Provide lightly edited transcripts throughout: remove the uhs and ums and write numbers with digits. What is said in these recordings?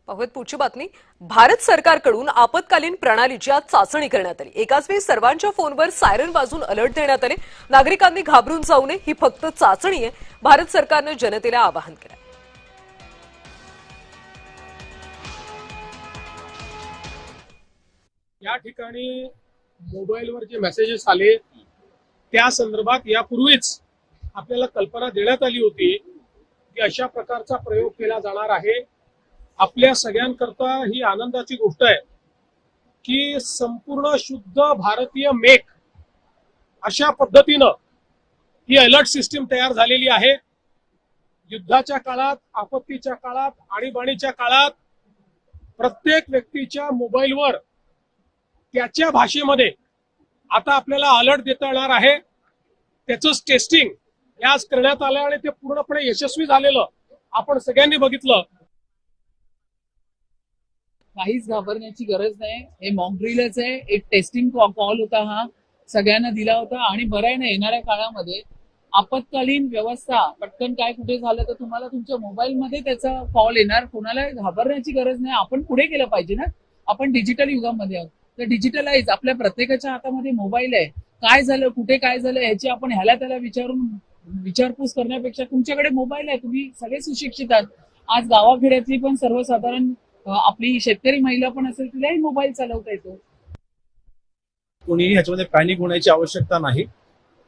पाहूयात पुढची बातमी। भारत सरकारकडून आपत्कालीन प्रणालीची आज चाचणी करण्यात आली। एकाच वेळी सर्वांच्या फोनवर सायरन वाजून अलर्ट देण्यात आले। नागरिकांनी घाबरून जाऊ नये, ही फक्त चाचणी आहे, भारत सरकारने जनतेला आवाहन केलं। या ठिकाणी मोबाईलवर जे मेसेजेस आले त्या संदर्भात यापूर्वीच आपल्याला कल्पना देण्यात आली होती की अशा प्रकारचा प्रयोग केला जाणार आहे। आपल्या सगळ्यांकरता ही आनंदाची गोष्ट आहे की संपूर्ण शुद्ध भारतीय मेक अशा पद्धतीनं ही अलर्ट सिस्टीम तयार झालेली आहे। युद्धाच्या काळात, आपत्तीच्या काळात, आणीबाणीच्या काळात प्रत्येक व्यक्तीच्या मोबाईलवर त्याच्या भाषेमध्ये आता आपल्याला अलर्ट देता येणार आहे। त्याचंच टेस्टिंग आज करण्यात आलं आणि ते पूर्णपणे यशस्वी झालेलं आपण सगळ्यांनी बघितलं। काहीच घाबरण्याची गरज नाही, हे मॉक ड्रिलच आहे। एक टेस्टिंग कॉल होता, हा सगळ्यांना दिला होता आणि बरं आहे ना, येणाऱ्या काळामध्ये आपत्कालीन व्यवस्था पटकन काय कुठे झालं तर तुम्हाला तुमच्या मोबाईलमध्ये त्याचा कॉल येणार। कोणाला घाबरण्याची गरज नाही, आपण पुढे केलं पाहिजे ना। आपण डिजिटल युगामध्ये आहोत, तर डिजिटलाइज आपल्या प्रत्येकाच्या हातामध्ये मोबाईल आहे। काय झालं, कुठे काय झालं ह्याची आपण ह्याला त्याला विचारपूस करण्यापेक्षा तुमच्याकडे मोबाईल आहे, तुम्ही सगळे सुशिक्षित आहात। आज गावाखेड्यातली पण सर्वसाधारण आपली शेतकरी महिला पण असेल तिलाही मोबाईल चालवता येतो। कोणीही ह्याच्यामध्ये पॅनिक होण्याची आवश्यकता नाही।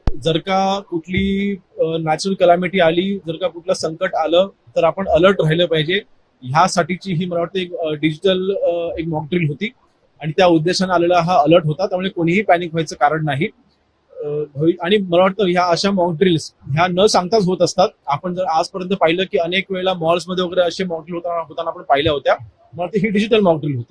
जर का कुठली नॅचरल कलॅमिटी आली, जर का कुठलं संकट आलं तर आपण अलर्ट राहिलं पाहिजे। ह्यासाठीची ही मला वाटतं एक डिजिटल एक मॉक ड्रिल होती आणि त्या उद्देशाने आलेला हा अलर्ट होता, त्यामुळे कोणीही पॅनिक व्हायचं कारण नाही। आणि मला वाटतं ह्या अशा मॉक ड्रिल्स ह्या न सांगताच होत असतात। आपण जर आजपर्यंत पाहिलं की अनेक वेळेला मॉल्समध्ये वगैरे असे मॉक ड्रिल होताना आपण पाहिल्या होत्या। मला वाटतं ही डिजिटल मॉक ड्रिल होती।